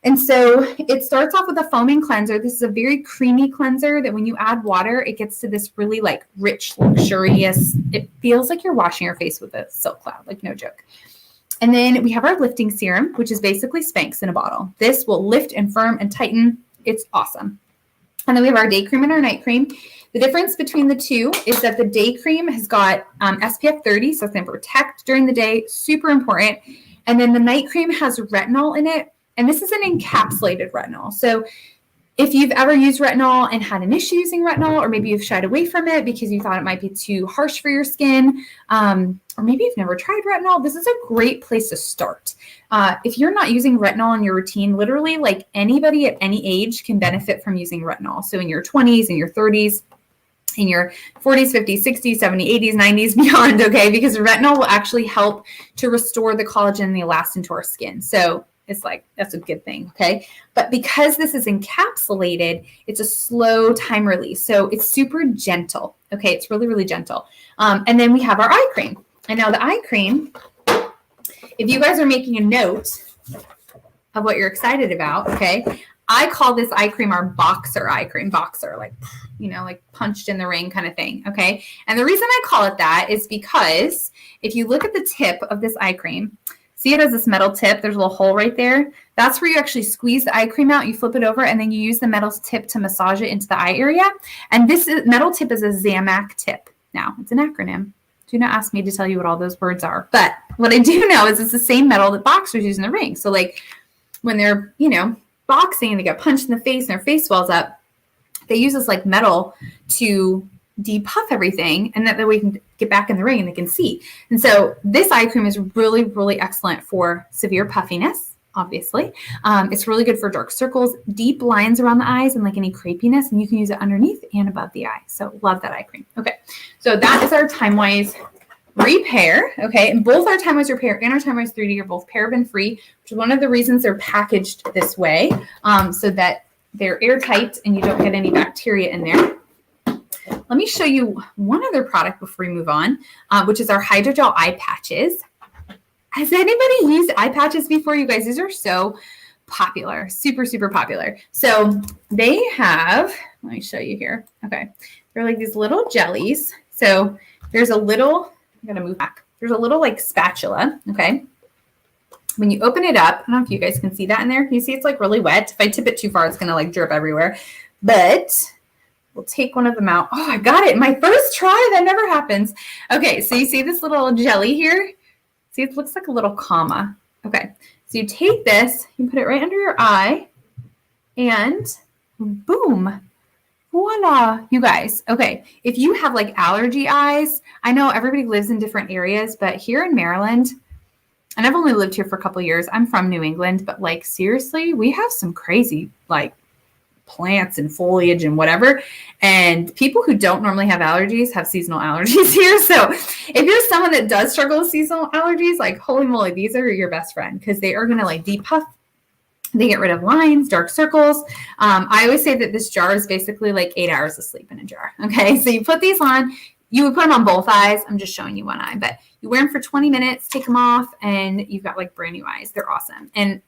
And so it starts off with a foaming cleanser. This is a very creamy cleanser that when you add water, it gets to this really like rich, luxurious, it feels like you're washing your face with a silk cloud, like no joke. And then we have our lifting serum, which is basically Spanx in a bottle. This will lift and firm and tighten. It's awesome. And then we have our day cream and our night cream. The difference between the two is that the day cream has got SPF 30, so it's going to protect during the day, super important. And then the night cream has retinol in it. And this is an encapsulated retinol. So if you've ever used retinol and had an issue using retinol, or maybe you've shied away from it because you thought it might be too harsh for your skin, or maybe you've never tried retinol, this is a great place to start. If you're not using retinol in your routine, literally like anybody at any age can benefit from using retinol. So in your 20s, in your 30s, in your 40s, 50s, 60s, 70s, 80s, 90s, beyond, okay? Because retinol will actually help to restore the collagen and the elastin to our skin. So it's like, that's a good thing, okay? But because this is encapsulated, it's a slow time release. So it's super gentle, okay? It's really, really gentle. And then we have our eye cream. And now the eye cream, if you guys are making a note of what you're excited about, okay? I call this eye cream our boxer eye cream, boxer, like, you know, like punched in the ring kind of thing, okay? And the reason I call it that is because if you look at the tip of this eye cream, see it has this metal tip. There's a little hole right there. That's where you actually squeeze the eye cream out. You flip it over, and then you use the metal tip to massage it into the eye area. And this metal tip is a Zamac tip. Now, it's an acronym. Do not ask me to tell you what all those words are. But what I do know is it's the same metal that boxers use in the ring. So, like, when they're, you know, boxing and they get punched in the face and their face swells up, they use this, like, metal to depuff everything, and that way we can get back in the ring and they can see. And so this eye cream is really, really excellent for severe puffiness, obviously. It's really good for dark circles, deep lines around the eyes, and like any crepiness, and you can use it underneath and above the eye. So love that eye cream. Okay, so that is our Timewise repair, okay? And both our Timewise repair and our Timewise 3D are both paraben free, which is one of the reasons they're packaged this way, so that they're airtight and you don't get any bacteria in there. Let me show you one other product before we move on, which is our Hydrogel Eye Patches. Has anybody used eye patches before, you guys? These are so popular, super, super popular. So they have, let me show you here. Okay. They're like these little jellies. So there's a little, I'm going to move back. There's a little like spatula. Okay. When you open it up, I don't know if you guys can see that in there. You see it's like really wet. If I tip it too far, it's going to like drip everywhere. But we'll take one of them out. Oh, I got it. My first try. That never happens. Okay. So you see this little jelly here? See, it looks like a little comma. Okay. So you take this, you put it right under your eye, and boom. Voila, you guys. Okay. If you have like allergy eyes, I know everybody lives in different areas, but here in Maryland, and I've only lived here for a couple of years. I'm from New England, but like seriously, we have some crazy like plants and foliage and whatever. And people who don't normally have allergies have seasonal allergies here. So if you're someone that does struggle with seasonal allergies, like holy moly, these are your best friend because they are going to like depuff. They get rid of lines, dark circles. I always say that this jar is basically like 8 hours of sleep in a jar. Okay. So you put these on, you would put them on both eyes. I'm just showing you one eye, but you wear them for 20 minutes, take them off, and you've got like brand new eyes. They're awesome. And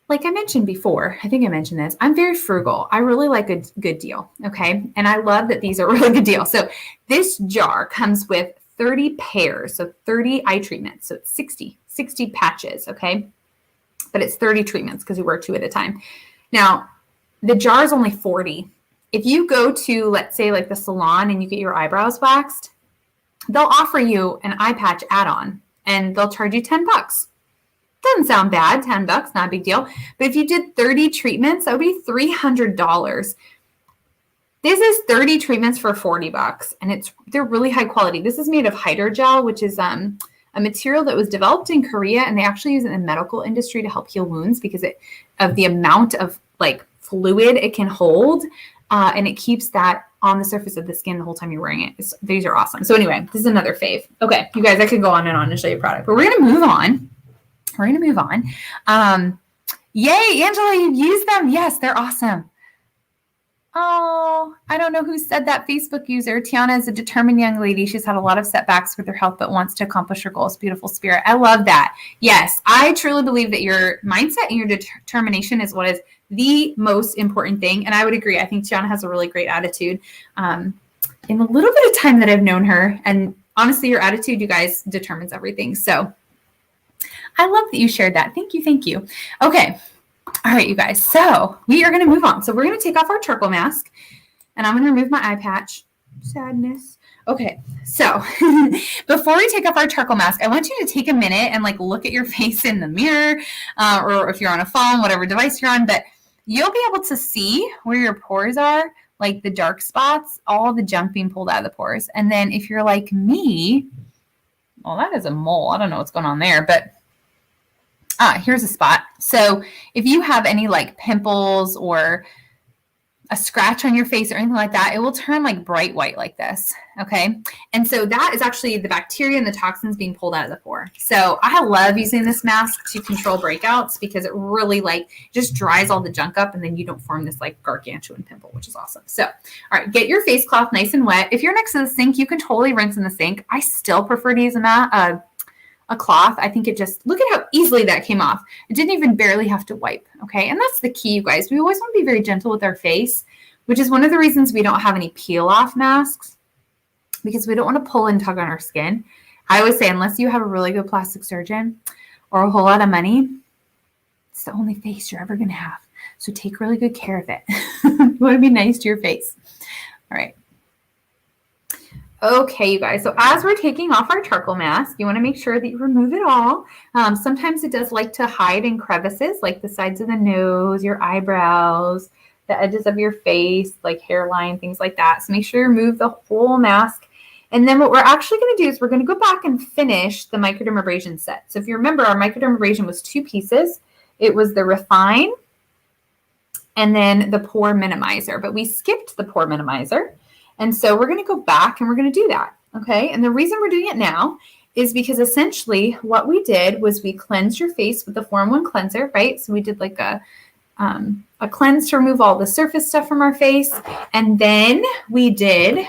like I mentioned before, I think I mentioned this, I'm very frugal. I really like a good deal, okay? And I love that these are a really good deal. So this jar comes with 30 pairs, so 30 eye treatments. So it's 60 patches, okay? But it's 30 treatments because we wear 2 at a time. Now, the jar is only $40. if you go to, let's say, like the salon and you get your eyebrows waxed, they'll offer you an eye patch add-on and they'll charge you $10. Doesn't sound bad, $10, not a big deal. But if you did 30 treatments, that would be $300. This is 30 treatments for $40, and they're really high quality. This is made of hydrogel, which is a material that was developed in Korea, and they actually use it in the medical industry to help heal wounds because of the amount of like fluid it can hold, and it keeps that on the surface of the skin the whole time you're wearing it. These are awesome. So anyway, this is another fave. Okay, you guys, I could go on and show you product, but we're going to move on. Yay, Angela, you used them. Yes, they're awesome. Oh, I don't know who said that. Facebook user. Tiana is a determined young lady. She's had a lot of setbacks with her health, but wants to accomplish her goals. Beautiful spirit. I love that. Yes, I truly believe that your mindset and your determination is what is the most important thing. And I would agree. I think Tiana has a really great attitude. In the little bit of time that I've known her, and honestly, your attitude, you guys, determines everything. So I love that you shared that. Thank you. Thank you. Okay. All right, you guys. So we are going to move on. So we're going to take off our charcoal mask and I'm going to remove my eye patch. Sadness. Okay. So before we take off our charcoal mask, I want you to take a minute and like look at your face in the mirror, or if you're on a phone, whatever device you're on, but you'll be able to see where your pores are, like the dark spots, all the junk being pulled out of the pores. And then if you're like me, well, that is a mole. I don't know what's going on there, but here's a spot. So if you have any like pimples or a scratch on your face or anything like that, it will turn like bright white like this. Okay. And so that is actually the bacteria and the toxins being pulled out of the pore. So I love using this mask to control breakouts because it really like just dries all the junk up and then you don't form this like gargantuan pimple, which is awesome. So, all right, get your face cloth nice and wet. If you're next to the sink, you can totally rinse in the sink. I still prefer to use a cloth. I think it just, look at how easily that came off. It didn't even barely have to wipe. Okay. And that's the key, you guys. We always want to be very gentle with our face, which is one of the reasons we don't have any peel off masks, because we don't want to pull and tug on our skin. I always say, unless you have a really good plastic surgeon or a whole lot of money, it's the only face you're ever going to have. So take really good care of it. You want to be nice to your face. All right. Okay, you guys, so as we're taking off our charcoal mask, you want to make sure that you remove it all. Sometimes it does like to hide in crevices, like the sides of the nose, your eyebrows, the edges of your face, like hairline, things like that. So make sure you remove the whole mask. And then what we're actually going to do is we're going to go back and finish the microdermabrasion set. So if you remember, our microdermabrasion was 2 pieces. It was the refine and then the pore minimizer, but we skipped the pore minimizer. And so we're going to go back and we're going to do that. Okay. And the reason we're doing it now is because essentially what we did was we cleansed your face with the 4-in-1 cleanser, right? So we did like a cleanse to remove all the surface stuff from our face. And then we did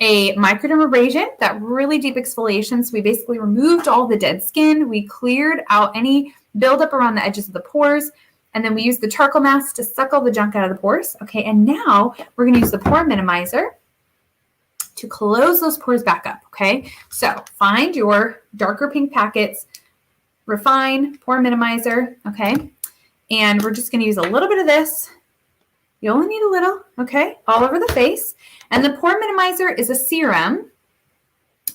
a microdermabrasion, that really deep exfoliation. So we basically removed all the dead skin. We cleared out any buildup around the edges of the pores. And then we used the charcoal mask to suck all the junk out of the pores. Okay. And now we're going to use the pore minimizer to close those pores back up. Okay. So find your darker pink packets, refine, pore minimizer. Okay. And we're just going to use a little bit of this. You only need a little. Okay. All over the face. And the pore minimizer is a serum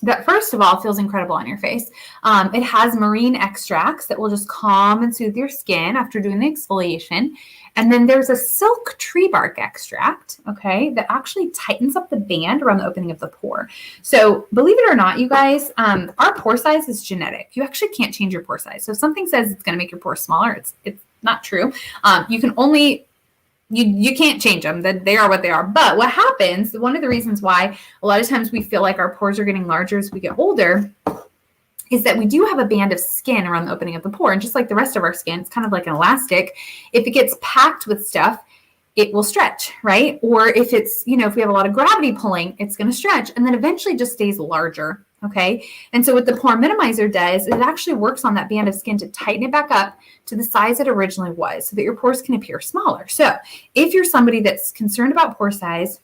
that, first of all, feels incredible on your face. It has marine extracts that will just calm and soothe your skin after doing the exfoliation. And then there's a silk tree bark extract, okay, that actually tightens up the band around the opening of the pore. So believe it or not, you guys, our pore size is genetic. You actually can't change your pore size. So if something says it's going to make your pores smaller, it's not true. You can only... You can't change them. That they are what they are. But what happens, one of the reasons why a lot of times we feel like our pores are getting larger as we get older, is that we do have a band of skin around the opening of the pore. And just like the rest of our skin, it's kind of like an elastic. If it gets packed with stuff, it will stretch, right? Or if it's, if we have a lot of gravity pulling, it's going to stretch and then eventually just stays larger. Okay. And so what the pore minimizer does, it actually works on that band of skin to tighten it back up to the size it originally was so that your pores can appear smaller. So if you're somebody that's concerned about pore size,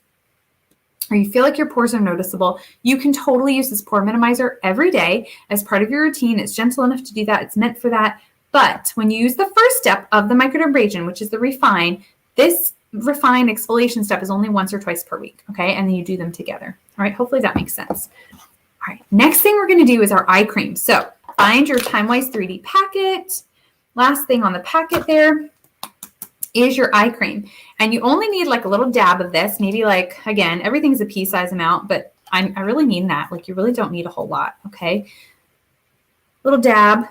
or you feel like your pores are noticeable, you can totally use this pore minimizer every day as part of your routine. It's gentle enough to do that. It's meant for that. But when you use the first step of the microdermabrasion, which is the refine, this refined exfoliation step is only once or twice per week. Okay. And then you do them together. All right. Hopefully that makes sense. All right. Next thing we're going to do is our eye cream. So find your Timewise 3D packet. Last thing on the packet there is your eye cream. And you only need like a little dab of this, maybe like, again, everything's a pea size amount, but I really mean that. Like you really don't need a whole lot. Okay. Little dab,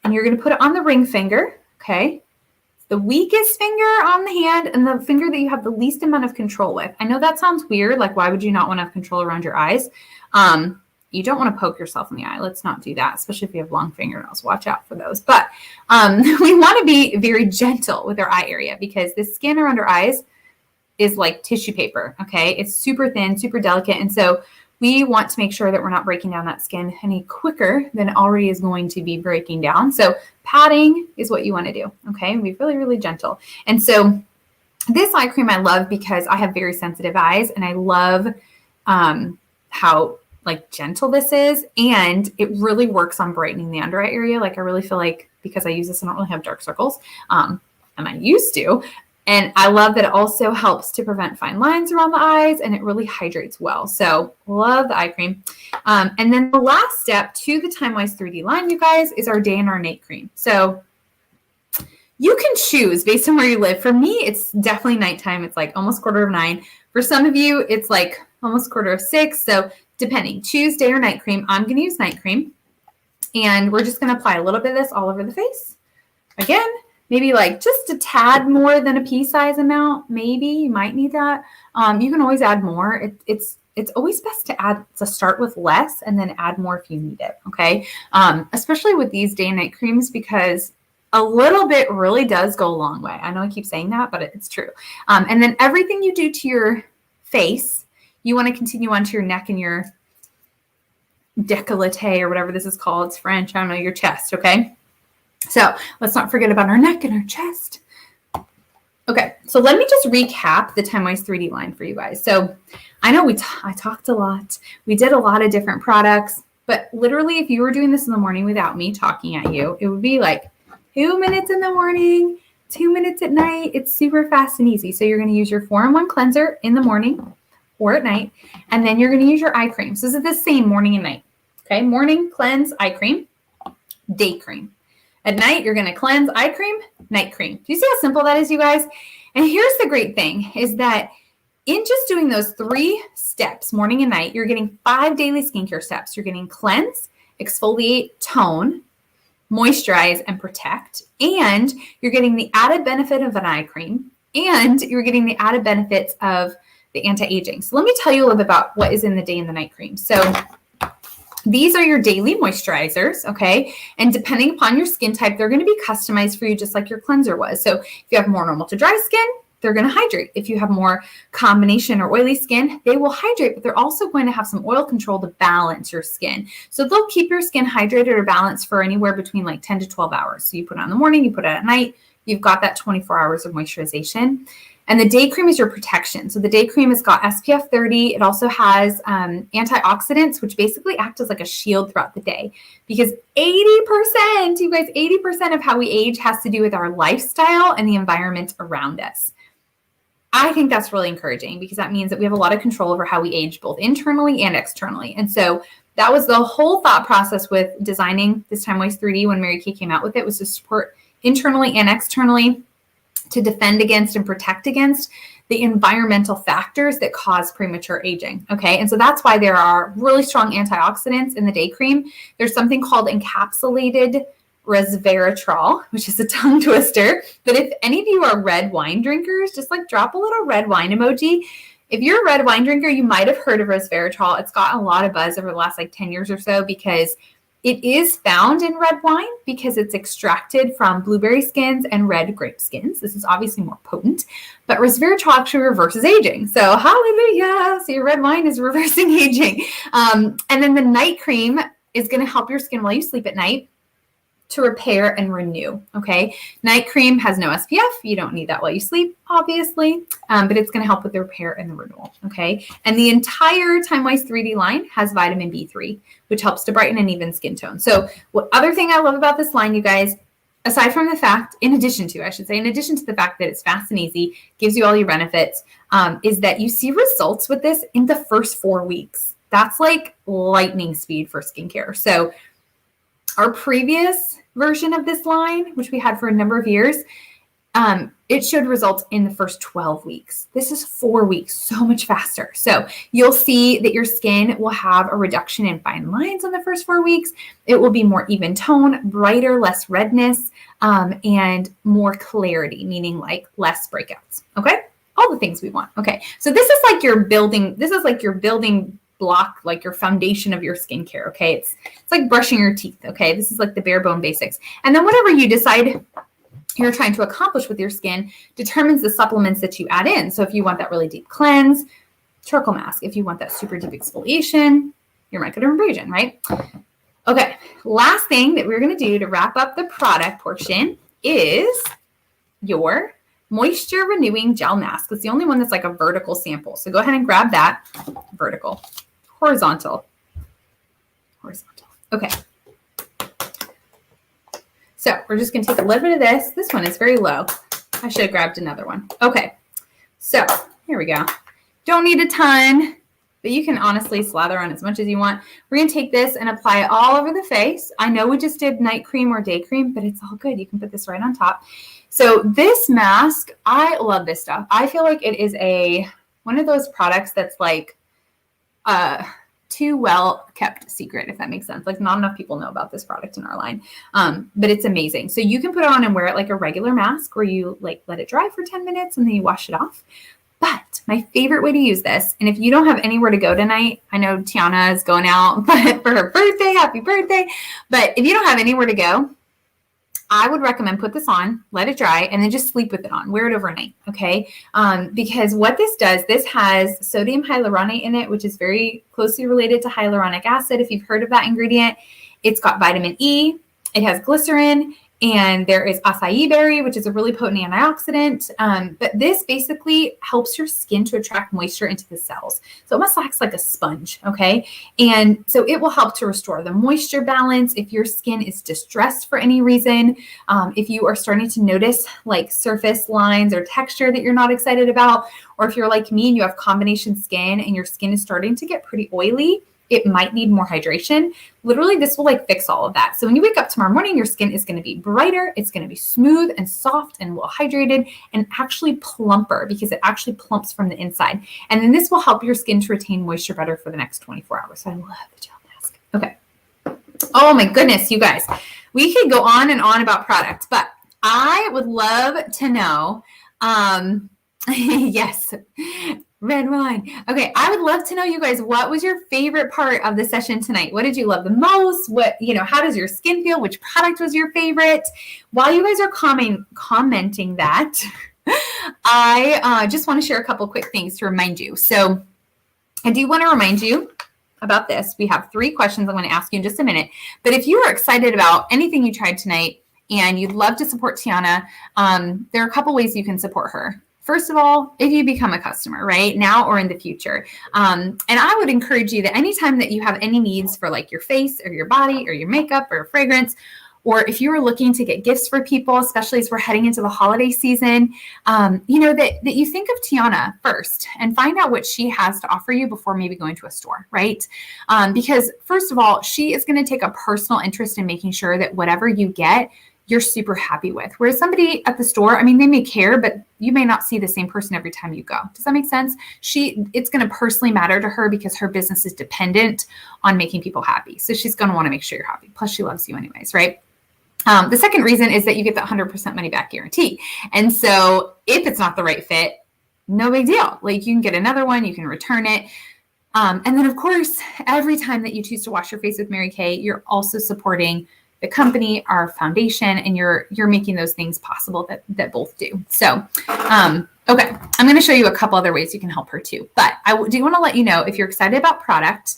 and you're going to put it on the ring finger. Okay. The weakest finger on the hand and the finger that you have the least amount of control with. I know that sounds weird. Like, why would you not want to have control around your eyes? You don't want to poke yourself in the eye. Let's not do that, especially if you have long fingernails. Watch out for those. But we want to be very gentle with our eye area because the skin around our eyes is like tissue paper, okay? It's super thin, super delicate. And so we want to make sure that we're not breaking down that skin any quicker than it already is going to be breaking down. So patting is what you want to do, okay? Be really, really gentle. And so this eye cream I love because I have very sensitive eyes, and I love how like gentle this is, and it really works on brightening the under eye area. Like I really feel like because I use this, I don't really have dark circles, and I used to. And I love that it also helps to prevent fine lines around the eyes, and it really hydrates well. So love the eye cream. And then the last step to the Timewise 3D line, you guys, is our day and our night cream. So you can choose based on where you live. For me, it's definitely nighttime. It's like almost 8:45. For some of you, it's like almost 5:45. So depending, choose day or night cream. I'm going to use night cream. And we're just going to apply a little bit of this all over the face. Again, maybe like just a tad more than a pea size amount. Maybe you might need that. You can always add more. It's always best to start with less and then add more if you need it. Okay. Especially with these day and night creams, because a little bit really does go a long way. I know I keep saying that, but it's true. And then everything you do to your face, you want to continue onto your neck and your décolleté or whatever this is called. It's French. I don't know, your chest. Okay. So let's not forget about our neck and our chest. Okay, so let me just recap the Timewise 3D line for you guys. So I know I talked a lot. We did a lot of different products, but literally if you were doing this in the morning without me talking at you, it would be like 2 minutes in the morning, 2 minutes at night. It's super fast and easy. So you're going to use your 4-in-1 cleanser in the morning or at night, and then you're going to use your eye cream. So this is the same morning and night. Okay, morning, cleanse, eye cream, day cream. At night, you're going to cleanse, eye cream, night cream. Do you see how simple that is, you guys? And here's the great thing is that in just doing those 3 steps, morning and night, you're getting 5 daily skincare steps. You're getting cleanse, exfoliate, tone, moisturize, and protect. And you're getting the added benefit of an eye cream. And you're getting the added benefits of the anti-aging. So let me tell you a little bit about what is in the day and the night cream. So these are your daily moisturizers, okay? And depending upon your skin type, they're going to be customized for you just like your cleanser was. So if you have more normal to dry skin, they're going to hydrate. If you have more combination or oily skin, they will hydrate, but they're also going to have some oil control to balance your skin. So they'll keep your skin hydrated or balanced for anywhere between like 10 to 12 hours. So you put it on in the morning, you put it at night, you've got that 24 hours of moisturization. And the day cream is your protection. So the day cream has got SPF 30. It also has antioxidants, which basically act as like a shield throughout the day. Because 80%, you guys, 80% of how we age has to do with our lifestyle and the environment around us. I think that's really encouraging because that means that we have a lot of control over how we age, both internally and externally. And so that was the whole thought process with designing this Timewise 3D when Mary Kay came out with it, was to support internally and externally, to defend against and protect against the environmental factors that cause premature aging. Okay. And so that's why there are really strong antioxidants in the day cream. There's something called encapsulated Resveratrol, which is a tongue twister. But if any of you are red wine drinkers, just like drop a little red wine emoji. If you're a red wine drinker, you might have heard of Resveratrol. It's gotten a lot of buzz over the last like 10 years or so because it is found in red wine because it's extracted from blueberry skins and red grape skins. This is obviously more potent, but resveratrol actually reverses aging. So hallelujah. So your red wine is reversing aging. And then the night cream is going to help your skin while you sleep at night to repair and renew. Okay. Night cream has no SPF. You don't need that while you sleep, obviously, but it's going to help with the repair and the renewal. Okay. And the entire Timewise 3D line has vitamin B3, which helps to brighten and even skin tone. So what other thing I love about this line, you guys, aside from the fact, in addition to the fact that it's fast and easy, gives you all your benefits, is that you see results with this in the first 4 weeks. That's like lightning speed for skincare. So our previous version of this line, which we had for a number of years, it showed results in the first 12 weeks. This is 4 weeks, so much faster. So you'll see that your skin will have a reduction in fine lines in the first 4 weeks. It will be more even tone, brighter, less redness, and more clarity, meaning like less breakouts. Okay, all the things we want. Okay, so this is like your building. This is like your building block, like your foundation of your skincare. Okay, it's like brushing your teeth. Okay, this is like the bare bone basics, and then whatever you decide you're trying to accomplish with your skin determines the supplements that you add in. So if you want that really deep cleanse, charcoal mask. If you want that super deep exfoliation, your microdermabrasion, right? Okay, last thing that we're going to do to wrap up the product portion is your moisture renewing gel mask. It's the only one that's like a vertical sample. So go ahead and grab that. Vertical, horizontal. Okay. So we're just going to take a little bit of this. This one is very low. I should have grabbed another one. Okay. So here we go. Don't need a ton, but you can honestly slather on as much as you want. We're going to take this and apply it all over the face. I know we just did night cream or day cream, but it's all good. You can put this right on top. So this mask, I love this stuff. I feel like it is one of those products that's like too well kept secret, if that makes sense. Like not enough people know about this product in our line, but it's amazing. So you can put it on and wear it like a regular mask where you like let it dry for 10 minutes and then you wash it off. But my favorite way to use this, and if you don't have anywhere to go tonight, I know Tiana is going out for her birthday, happy birthday. But if you don't have anywhere to go, I would recommend put this on, let it dry, and then just sleep with it on. Wear it overnight, okay? Because what this does, this has sodium hyaluronate in it, which is very closely related to hyaluronic acid. If you've heard of that ingredient, it's got vitamin E, it has glycerin, and there is acai berry, which is a really potent antioxidant. But this basically helps your skin to attract moisture into the cells. So it almost acts like a sponge, okay? And so it will help to restore the moisture balance if your skin is distressed for any reason. If you are starting to notice like surface lines or texture that you're not excited about, or if you're like me and you have combination skin and your skin is starting to get pretty oily, it might need more hydration. Literally, this will like fix all of that. So when you wake up tomorrow morning, your skin is going to be brighter. It's going to be smooth and soft and well hydrated and actually plumper because it actually plumps from the inside. And then this will help your skin to retain moisture better for the next 24 hours. So I love the gel mask. Okay. Oh my goodness, you guys. We could go on and on about products, but I would love to know, yes, red wine. Okay, I would love to know, you guys, what was your favorite part of the session tonight? What did you love the most? How does your skin feel? Which product was your favorite? While you guys are commenting that, I just want to share a couple quick things to remind you. So I do want to remind you about this. We have 3 questions I'm going to ask you in just a minute. But if you are excited about anything you tried tonight and you'd love to support Tiana, there are a couple ways you can support her. First of all, if you become a customer, right now or in the future. And I would encourage you that anytime that you have any needs for like your face or your body or your makeup or fragrance, or if you are looking to get gifts for people, especially as we're heading into the holiday season, that you think of Tiana first and find out what she has to offer you before maybe going to a store, right? Because first of all, she is going to take a personal interest in making sure that whatever you get, you're super happy with. Whereas somebody at the store, I mean, they may care, but you may not see the same person every time you go. Does that make sense? It's going to personally matter to her because her business is dependent on making people happy. So she's going to want to make sure you're happy. Plus she loves you anyways, right? The second reason is that you get the 100% money back guarantee. And so if it's not the right fit, no big deal. Like you can get another one, you can return it. And then of course, every time that you choose to wash your face with Mary Kay, you're also supporting the company, our foundation, and you're making those things possible that both do. So, okay, I'm going to show you a couple other ways you can help her too. But I do want to let you know, if you're excited about product,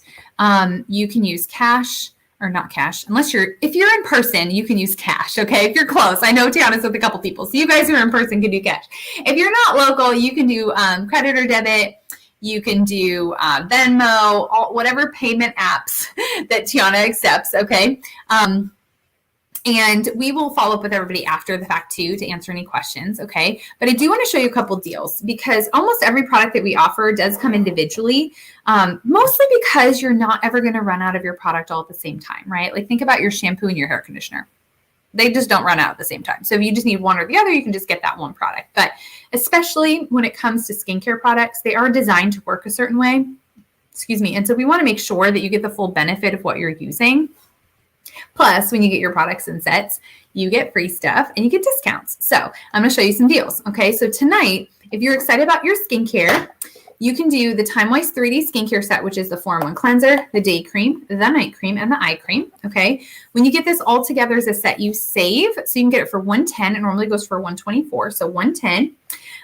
you can use cash or not cash. If you're in person, you can use cash. Okay, if you're close, I know Tiana's with a couple people, so you guys who are in person can do cash. If you're not local, you can do credit or debit. You can do Venmo, whatever payment apps that Tiana accepts. Okay. And we will follow up with everybody after the fact too to answer any questions, okay? But I do want to show you a couple deals because almost every product that we offer does come individually, mostly because you're not ever going to run out of your product all at the same time, right? Like think about your shampoo and your hair conditioner. They just don't run out at the same time. So if you just need one or the other, you can just get that one product. But especially when it comes to skincare products, they are designed to work a certain way. And so we want to make sure that you get the full benefit of what you're using. Plus, when you get your products in sets, you get free stuff and you get discounts. So I'm going to show you some deals. Okay, so tonight, if you're excited about your skincare, you can do the Timewise 3D skincare set, which is the 4-in-1 cleanser, the day cream, the night cream, and the eye cream. Okay, when you get this all together as a set, you save. So you can get it for $110. It normally goes for $124, so $110.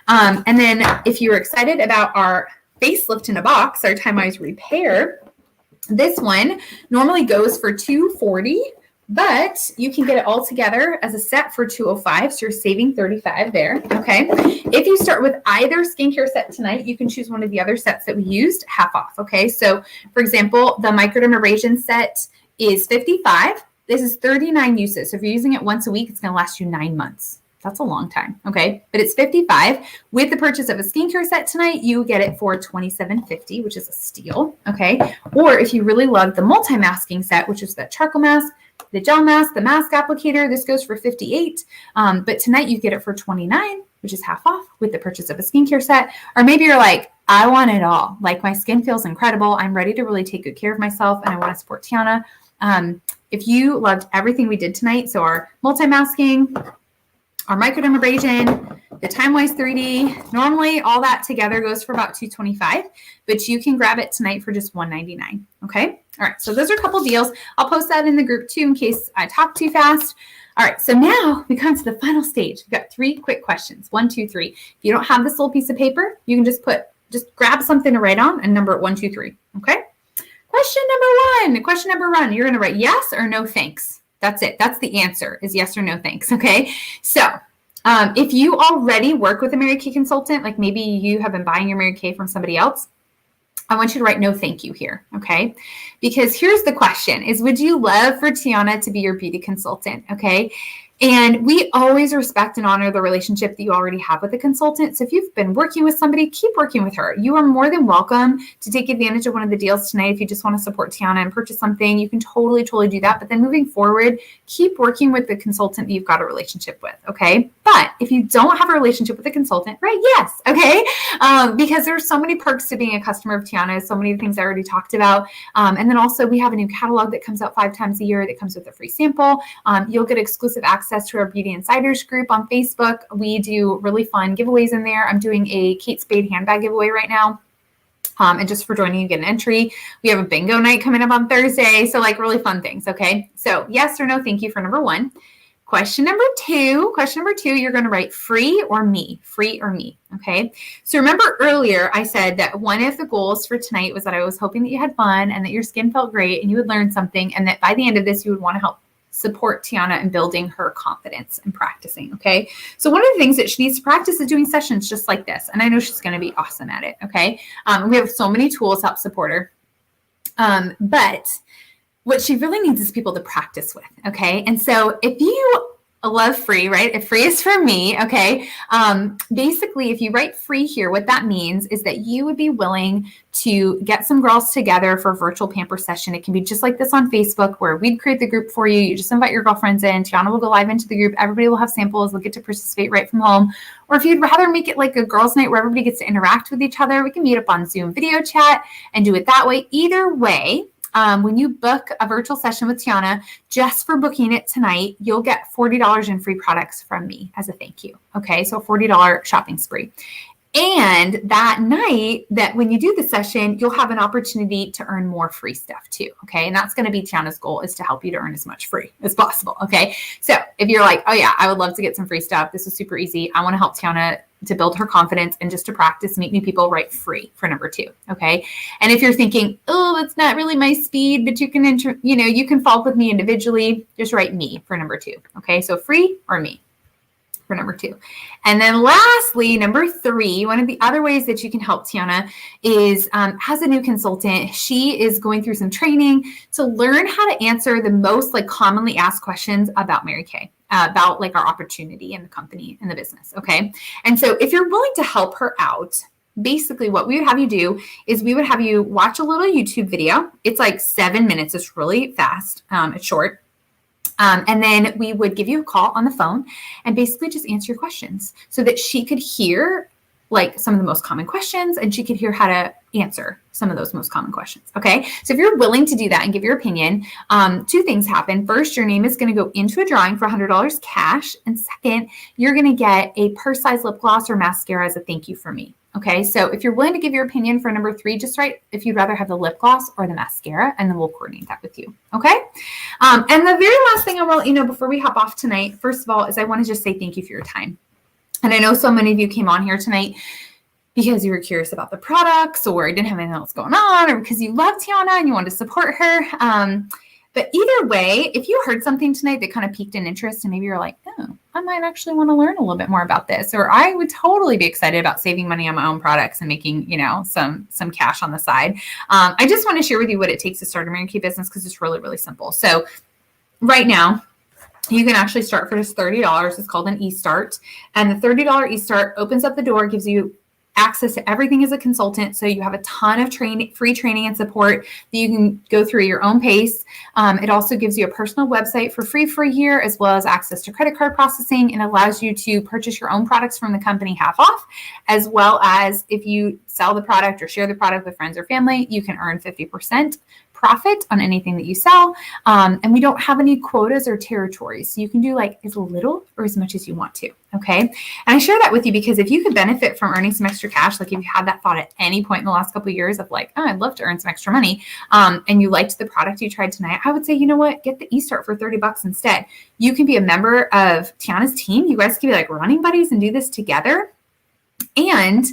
And then if you're excited about our Facelift in a box, our Timewise Repair, this one normally goes for $240, but you can get it all together as a set for $205, so you're saving $35 there, okay? If you start with either skincare set tonight, you can choose one of the other sets that we used, half off, okay? So, for example, the microdermabrasion set is $55. This is 39 uses, so if you're using it once a week, it's going to last you 9 months. That's a long time, okay? But it's $55. With the purchase of a skincare set tonight, you get it for $27.50, which is a steal, okay? Or if you really love the multi-masking set, which is the charcoal mask, the gel mask, the mask applicator, this goes for $58. But tonight you get it for $29, which is half off with the purchase of a skincare set. Or maybe you're like, I want it all. Like my skin feels incredible. I'm ready to really take good care of myself and I want to support Tiana. If you loved everything we did tonight, so our multi-masking, our microdermabrasion, the Timewise 3D, normally all that together goes for about $225, but you can grab it tonight for just $199, okay? All right, so those are a couple deals. I'll post that in the group too in case I talk too fast. All right, so now we come to the final stage. We've got 3 quick questions, 1, 2, 3. If you don't have this little piece of paper, you can just grab something to write on and number it 1, 2, 3, okay? Question number one, you're gonna write yes or no thanks. That's it. That's the answer is yes or no thanks. Okay. So if you already work with a Mary Kay consultant, like maybe you have been buying your Mary Kay from somebody else, I want you to write no thank you here. Okay. Because here's the question is, would you love for Tiana to be your beauty consultant? Okay. And we always respect and honor the relationship that you already have with a consultant. So if you've been working with somebody, keep working with her. You are more than welcome to take advantage of one of the deals tonight. If you just want to support Tiana and purchase something, you can totally do that. But then moving forward, keep working with the consultant that you've got a relationship with, okay? But if you don't have a relationship with a consultant, right, yes, okay? Because there's so many perks to being a customer of Tiana, so many things I already talked about. And then also we have a new catalog that comes out 5 times a year that comes with a free sample. You'll get exclusive access to our Beauty Insiders group on Facebook. We do really fun giveaways in there. I'm doing a Kate Spade handbag giveaway right now. And just for joining, you get an entry. We have a bingo night coming up on Thursday. So like really fun things. Okay. So yes or no, thank you for number 1. Question number two, you're going to write free or me. Okay. So remember earlier, I said that one of the goals for tonight was that I was hoping that you had fun and that your skin felt great and you would learn something. And that by the end of this, you would want to help support Tiana in building her confidence and practicing, okay? So one of the things that she needs to practice is doing sessions just like this, and I know she's going to be awesome at it, okay? We have so many tools to help support her, but what she really needs is people to practice with, okay? And so if you love free, right? If free is for me, okay? Basically, if you write free here, what that means is that you would be willing to get some girls together for a virtual pamper session. It can be just like this on Facebook where we'd create the group for you. You just invite your girlfriends in. Tiana will go live into the group. Everybody will have samples. They'll get to participate right from home. Or if you'd rather make it like a girls' night where everybody gets to interact with each other, we can meet up on Zoom video chat and do it that way. Either way, when you book a virtual session with Tiana, just for booking it tonight, you'll get $40 in free products from me as a thank you. Okay, so a $40 shopping spree. And that night, that when you do the session, you'll have an opportunity to earn more free stuff too. Okay, and that's going to be Tiana's goal, is to help you to earn as much free as possible. Okay, so if you're like, oh yeah, I would love to get some free stuff. This is super easy. I want to help Tiana to build her confidence and just to practice, meet new people, write free for number 2. Okay. And if you're thinking, oh, that's not really my speed, but you can, you can follow up with me individually, just write me for number 2. Okay. So free or me. for number 2. And then lastly, number 3, one of the other ways that you can help Tiana is as a new consultant, she is going through some training to learn how to answer the most like commonly asked questions about Mary Kay, about like our opportunity in the company, in the business. Okay. And so if you're willing to help her out, basically what we would have you do is we would have you watch a little YouTube video. It's like 7 minutes. It's really fast. It's short. And then we would give you a call on the phone and basically just answer your questions so that she could hear like some of the most common questions and she could hear how to answer some of those most common questions. Okay. So if you're willing to do that and give your opinion, 2 things happen. First, your name is going to go into a drawing for $100 cash. And second, you're going to get a purse-size lip gloss or mascara as a thank you from me. Okay. So if you're willing to give your opinion for number 3, just write if you'd rather have the lip gloss or the mascara, and then we'll coordinate that with you. Okay. And the very last thing I want to let you know before we hop off tonight, first of all, is I want to just say thank you for your time. And I know so many of you came on here tonight because you were curious about the products or didn't have anything else going on, or because you love Tiana and you wanted to support her. But either way, if you heard something tonight that kind of piqued an interest and maybe you're like, oh, I might actually want to learn a little bit more about this, or I would totally be excited about saving money on my own products and making, some cash on the side. I just want to share with you what it takes to start a Mary Kay business because it's really, really simple. So right now, you can actually start for just $30. It's called an e-start. And the $30 e-start opens up the door, gives you access to everything as a consultant. So you have a ton of free training and support that you can go through at your own pace. It also gives you a personal website for free for a year, as well as access to credit card processing, and allows you to purchase your own products from the company half off, as well as if you sell the product or share the product with friends or family, you can earn 50% profit on anything that you sell. And we don't have any quotas or territories. So you can do like as little or as much as you want to. Okay. And I share that with you because if you could benefit from earning some extra cash, like if you had that thought at any point in the last couple of years of like, oh, I'd love to earn some extra money. And you liked the product you tried tonight, I would say, you know what, get the e-start for $30 instead. You can be a member of Tiana's team. You guys can be like running buddies and do this together. And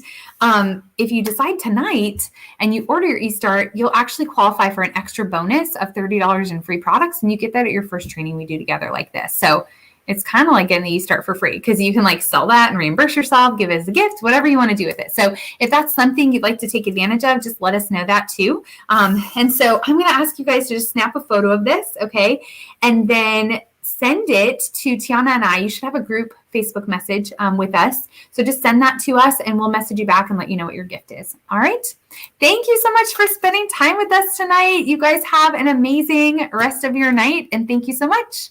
if you decide tonight and you order your e-start, you'll actually qualify for an extra bonus of $30 in free products. And you get that at your first training we do together like this. So it's kind of like getting the e-start for free because you can like sell that and reimburse yourself, give it as a gift, whatever you want to do with it. So if that's something you'd like to take advantage of, just let us know that too. And so I'm going to ask you guys to just snap a photo of this. Okay. And then send it to Tiana and I. You should have a group Facebook message with us. So just send that to us and we'll message you back and let you know what your gift is. All right. Thank you so much for spending time with us tonight. You guys have an amazing rest of your night. And thank you so much.